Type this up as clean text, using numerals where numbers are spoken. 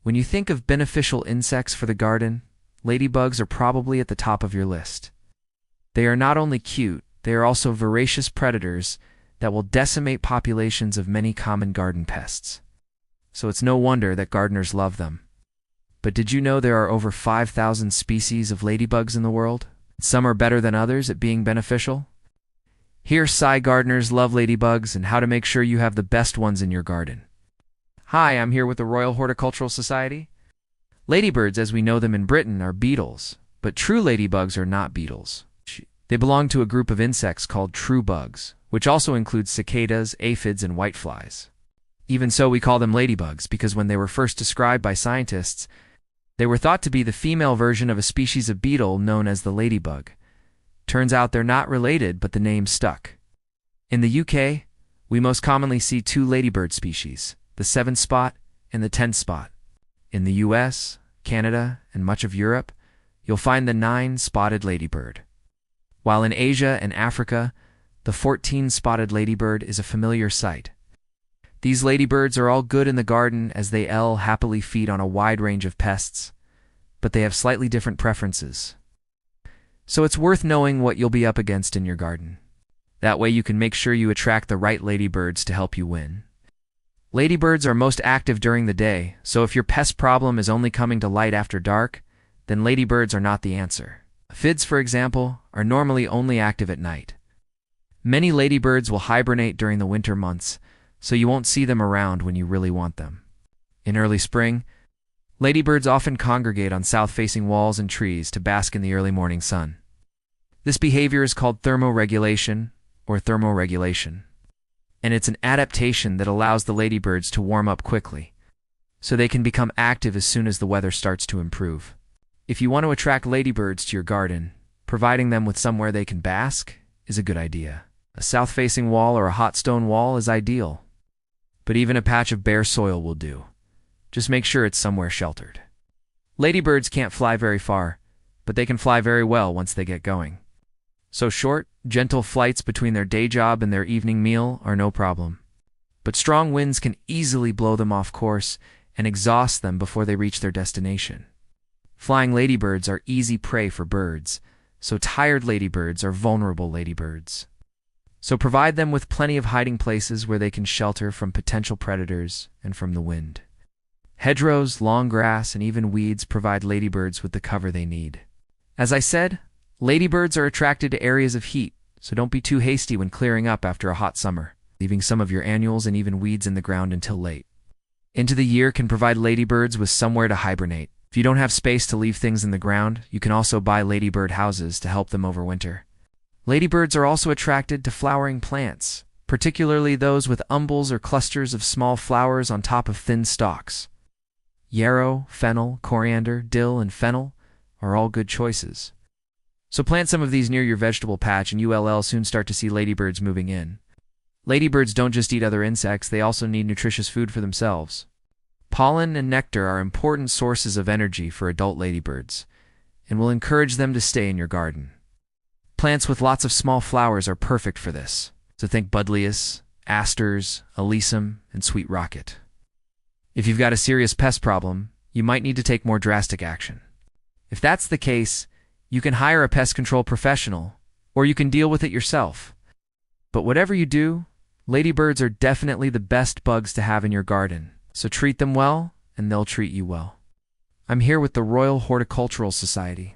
When you think of beneficial insects for the garden, ladybugs are probably at the top of your list. They are not only cute, they are also voracious predators that will decimate populations of many common garden pests. So it's no wonder that gardeners love them. But did you know there are over 5,000 species of ladybugs in the world? Some are better than others at being beneficial. Here, gardeners love ladybugs and how to make sure you have the best ones in your garden. Hi, I'm here with the Royal Horticultural Society. Ladybirds, as we know them in Britain, are beetles, but true ladybugs are not beetles. They belong to a group of insects called true bugs, which also includes cicadas, aphids, and whiteflies. Even so, we call them ladybugs because when they were first described by scientists, they were thought to be the female version of a species of beetle known as the ladybug. Turns out they're not related, but the name stuck. In the UK, we most commonly see two ladybird species, the 7-spot and the 10-spot. In the US, Canada, and much of Europe, you'll find the 9-spotted ladybird. While in Asia and Africa, the 14-spotted ladybird is a familiar sight. These ladybirds are all good in the garden as they happily feed on a wide range of pests, but they have slightly different preferences. So it's worth knowing what you'll be up against in your garden. That way you can make sure you attract the right ladybirds to help you win. Ladybirds are most active during the day, so if your pest problem is only coming to light after dark, then ladybirds are not the answer. Aphids, for example, are normally only active at night. Many ladybirds will hibernate during the winter months, so you won't see them around when you really want them. In early spring, ladybirds often congregate on south-facing walls and trees to bask in the early morning sun. This behavior is called thermoregulation or thermoregulation, and it's an adaptation that allows the ladybirds to warm up quickly, so they can become active as soon as the weather starts to improve. If you want to attract ladybirds to your garden, providing them with somewhere they can bask is a good idea. A south-facing wall or a hot stone wall is ideal, but even a patch of bare soil will do. Just make sure it's somewhere sheltered. Ladybirds can't fly very far, but they can fly very well once they get going. So short, gentle flights between their day job and their evening meal are no problem. But strong winds can easily blow them off course and exhaust them before they reach their destination. Flying ladybirds are easy prey for birds, so tired ladybirds are vulnerable ladybirds. So provide them with plenty of hiding places where they can shelter from potential predators and from the wind. Hedgerows, long grass, and even weeds provide ladybirds with the cover they need. As I said, ladybirds are attracted to areas of heat, so don't be too hasty when clearing up after a hot summer, leaving some of your annuals and even weeds in the ground until late. Into the year can provide ladybirds with somewhere to hibernate. If you don't have space to leave things in the ground, you can also buy ladybird houses to help them overwinter. Ladybirds are also attracted to flowering plants, particularly those with umbels or clusters of small flowers on top of thin stalks. Yarrow, fennel, coriander, dill, and fennel are all good choices. So plant some of these near your vegetable patch and you'll soon start to see ladybirds moving in. Ladybirds don't just eat other insects, they also need nutritious food for themselves. Pollen and nectar are important sources of energy for adult ladybirds, and will encourage them to stay in your garden. Plants with lots of small flowers are perfect for this, so think buddleias, asters, alyssum, and sweet rocket. If you've got a serious pest problem, you might need to take more drastic action. If that's the case, you can hire a pest control professional, or you can deal with it yourself. But whatever you do, ladybirds are definitely the best bugs to have in your garden, so treat them well, and they'll treat you well. I'm here with the Royal Horticultural Society.